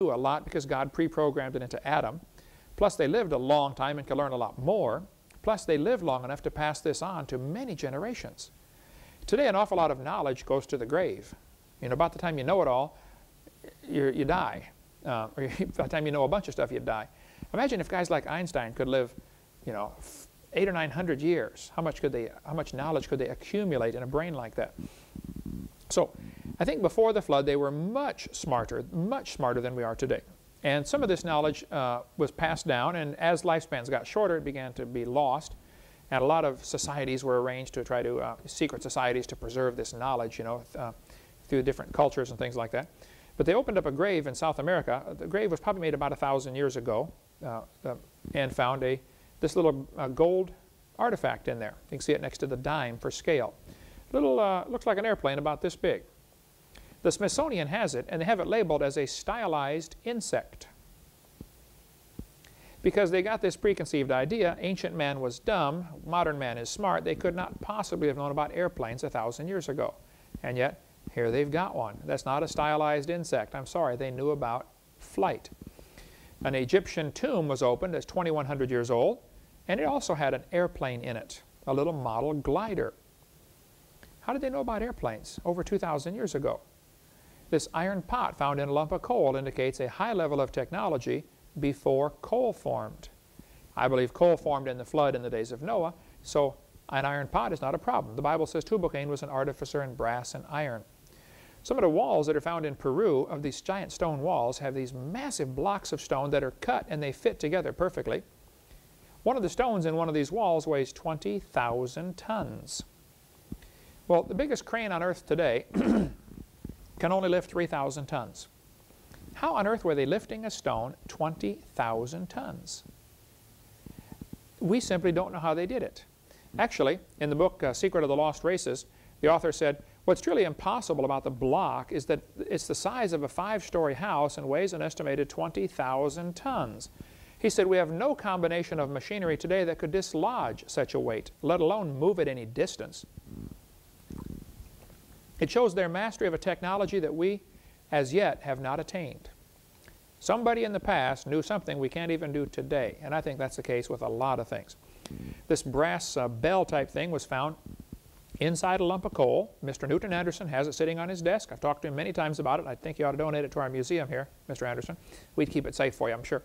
a lot because God pre-programmed it into Adam. Plus, they lived a long time and could learn a lot more. Plus, they lived long enough to pass this on to many generations. Today, an awful lot of knowledge goes to the grave. You know, about the time you know it all, you die. Or by the time you know a bunch of stuff, you die. Imagine if guys like Einstein could live, you know, 800 or 900 years. How much knowledge could they accumulate in a brain like that? So, I think before the flood, they were much smarter than we are today. And some of this knowledge was passed down, and as lifespans got shorter, it began to be lost. And a lot of societies were arranged to try to, secret societies to preserve this knowledge, you know, through different cultures and things like that. But they opened up a grave in South America. The grave was probably made about 1,000 years ago, and found this little gold artifact in there. You can see it next to the dime for scale. Looks like an airplane about this big. The Smithsonian has it, and they have it labeled as a stylized insect. Because they got this preconceived idea, ancient man was dumb, modern man is smart, they could not possibly have known about airplanes 1,000 years ago. And yet, here they've got one. That's not a stylized insect. I'm sorry, they knew about flight. An Egyptian tomb was opened that's 2,100 years old, and it also had an airplane in it, a little model glider. How did they know about airplanes over 2,000 years ago? This iron pot found in a lump of coal indicates a high level of technology before coal formed. I believe coal formed in the flood in the days of Noah, so an iron pot is not a problem. The Bible says Tubal-Cain was an artificer in brass and iron. Some of the walls that are found in Peru of these giant stone walls have these massive blocks of stone that are cut and they fit together perfectly. One of the stones in one of these walls weighs 20,000 tons. Well, the biggest crane on earth today can only lift 3,000 tons. How on earth were they lifting a stone 20,000 tons? We simply don't know how they did it. Actually, in the book Secret of the Lost Races, the author said, what's truly impossible about the block is that it's the size of a 5-story house and weighs an estimated 20,000 tons. He said, we have no combination of machinery today that could dislodge such a weight, let alone move it any distance. It shows their mastery of a technology that we, as yet, have not attained. Somebody in the past knew something we can't even do today, and I think that's the case with a lot of things. This brass bell type thing was found inside a lump of coal. Mr. Newton Anderson has it sitting on his desk. I've talked to him many times about it. I think you ought to donate it to our museum here, Mr. Anderson. We'd keep it safe for you, I'm sure.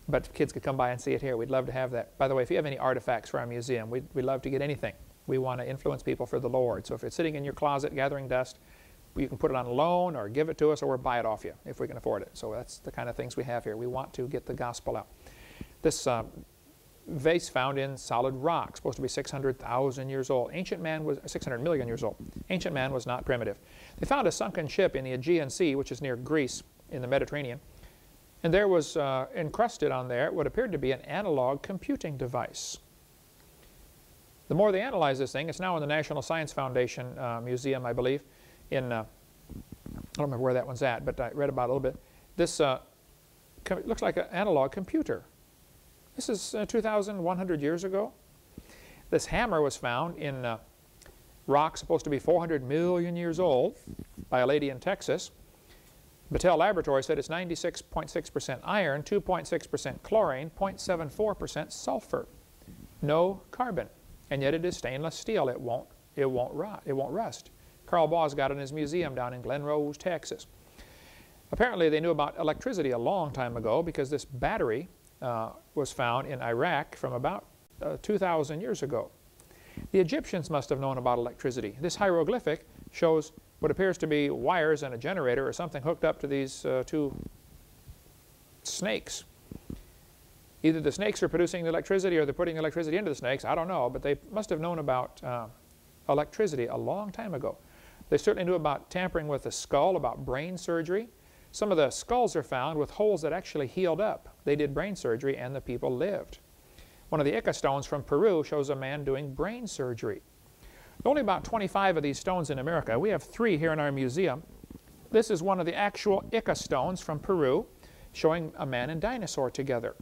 But kids could come by and see it here. We'd love to have that. By the way, if you have any artifacts for our museum, we'd love to get anything. We want to influence people for the Lord. So if it's sitting in your closet gathering dust, you can put it on loan or give it to us or we'll buy it off you if we can afford it. So that's the kind of things we have here. We want to get the gospel out. This vase found in solid rock, supposed to be 600,000 years old. Ancient man was 600 million years old. Ancient man was not primitive. They found a sunken ship in the Aegean Sea, which is near Greece in the Mediterranean. And there was encrusted on there what appeared to be an analog computing device. The more they analyze this thing, it's now in the National Science Foundation Museum, I believe, in, I don't remember where that one's at, but I read about it a little bit. This looks like an analog computer. This is 2,100 years ago. This hammer was found in rock supposed to be 400 million years old by a lady in Texas. Battelle Laboratory said it's 96.6% iron, 2.6% chlorine, 0.74% sulfur. No carbon. And yet it is stainless steel. It won't rot. It won't rust. Carl Baugh's got it in his museum down in Glen Rose, Texas. Apparently they knew about electricity a long time ago because this battery was found in Iraq from about 2,000 years ago. The Egyptians must have known about electricity. This hieroglyphic shows what appears to be wires and a generator or something hooked up to these two snakes. Either the snakes are producing the electricity or they're putting electricity into the snakes. I don't know, but they must have known about electricity a long time ago. They certainly knew about tampering with the skull, about brain surgery. Some of the skulls are found with holes that actually healed up. They did brain surgery and the people lived. One of the Ica stones from Peru shows a man doing brain surgery. Only about 25 of these stones in America. We have 3 here in our museum. This is one of the actual Ica stones from Peru showing a man and dinosaur together.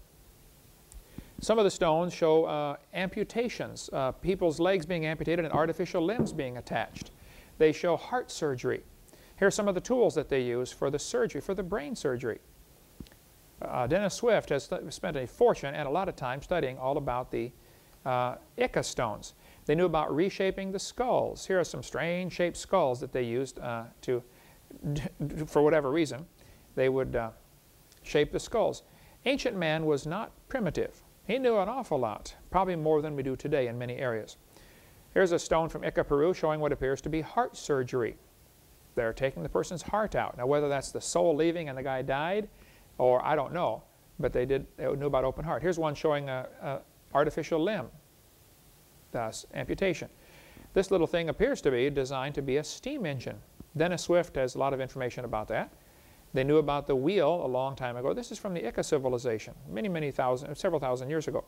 Some of the stones show amputations, people's legs being amputated and artificial limbs being attached. They show heart surgery. Here are some of the tools that they use for the surgery, for the brain surgery. Dennis Swift has spent a fortune and a lot of time studying all about the Ica stones. They knew about reshaping the skulls. Here are some strange shaped skulls that they used for whatever reason. They would shape the skulls. Ancient man was not primitive. He knew an awful lot, probably more than we do today in many areas. Here's a stone from Ica, Peru, showing what appears to be heart surgery. They're taking the person's heart out. Now, whether that's the soul leaving and the guy died, or I don't know, but they knew about open heart. Here's one showing an artificial limb, thus amputation. This little thing appears to be designed to be a steam engine. Dennis Swift has a lot of information about that. They knew about the wheel a long time ago. This is from the Ica civilization, several thousand years ago.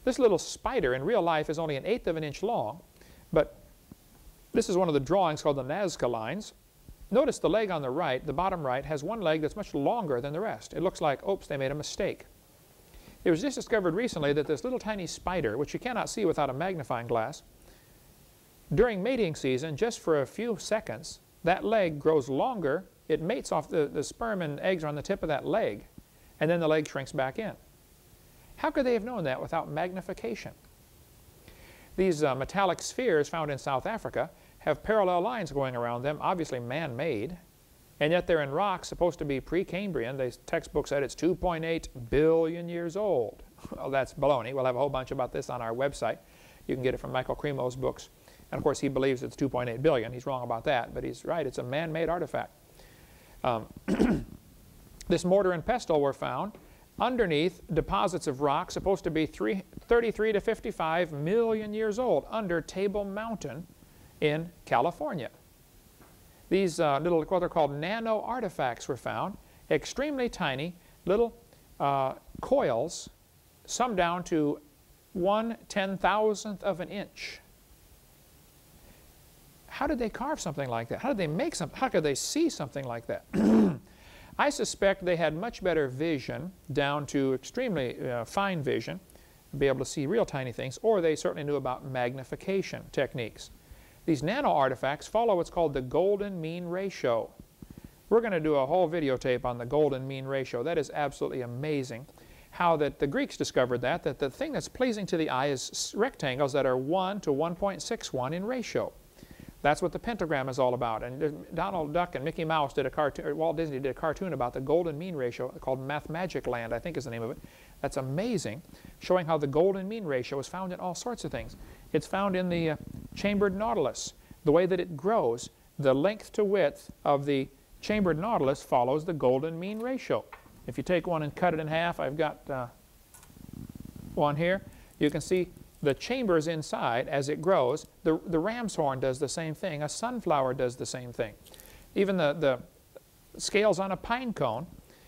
This little spider in real life is only 1/8 of an inch long, but this is one of the drawings called the Nazca lines. Notice the leg on the right, the bottom right, has one leg that's much longer than the rest. It looks like, oops, they made a mistake. It was just discovered recently that this little tiny spider, which you cannot see without a magnifying glass, during mating season, just for a few seconds, that leg grows longer. It mates off, the sperm and eggs are on the tip of that leg, and then the leg shrinks back in. How could they have known that without magnification? These metallic spheres found in South Africa have parallel lines going around them, obviously man-made, and yet they're in rocks supposed to be Precambrian. The textbook said it's 2.8 billion years old. Well, that's baloney. We'll have a whole bunch about this on our website. You can get it from Michael Cremo's books. And of course, he believes it's 2.8 billion. He's wrong about that, but he's right. It's a man-made artifact. This mortar and pestle were found underneath deposits of rock supposed to be 33 to 55 million years old under Table Mountain in California. These little, what are called nano artifacts were found, extremely tiny little coils, some down to 1/10,000th of an inch. How did they carve something like that? How did they make something? How could they see something like that? I suspect they had much better vision, down to extremely fine vision, be able to see real tiny things, or they certainly knew about magnification techniques. These nano artifacts follow what's called the golden mean ratio. We're going to do a whole videotape on the golden mean ratio. That is absolutely amazing. How that the Greeks discovered that the thing that's pleasing to the eye is rectangles that are 1 to 1.61 in ratio. That's what the pentagram is all about. And Donald Duck and Mickey Mouse did a cartoon, Walt Disney did a cartoon about the golden mean ratio called Mathmagic Land, I think is the name of it. That's amazing, showing how the golden mean ratio is found in all sorts of things. It's found in the chambered nautilus. The way that it grows, the length to width of the chambered nautilus follows the golden mean ratio. If you take one and cut it in half, I've got one here, you can see the chambers inside as it grows. The ram's horn does the same thing. A sunflower does the same thing. Even the scales on a pine cone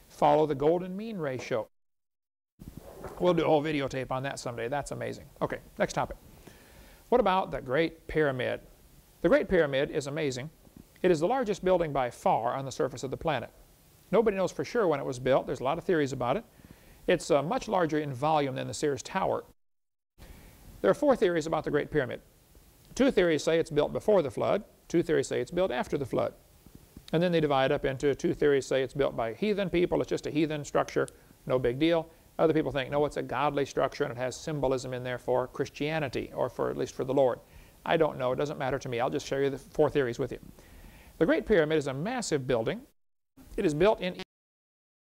follow the golden mean ratio. We'll do a whole videotape on that someday. That's amazing. Okay, next topic. What about the Great Pyramid? The Great Pyramid is amazing. It is the largest building by far on the surface of the planet. Nobody knows for sure when it was built. There's a lot of theories about it. It's much larger in volume than the Sears Tower. There are 4 theories about the Great Pyramid. 2 theories say it's built before the flood. 2 theories say it's built after the flood. And then they divide up into 2 theories say it's built by heathen people. It's just a heathen structure, no big deal. Other people think, no, it's a godly structure and it has symbolism in there for Christianity, or for at least for the Lord. I don't know. It doesn't matter to me. I'll just share you the 4 theories with you. The Great Pyramid is a massive building. It is built in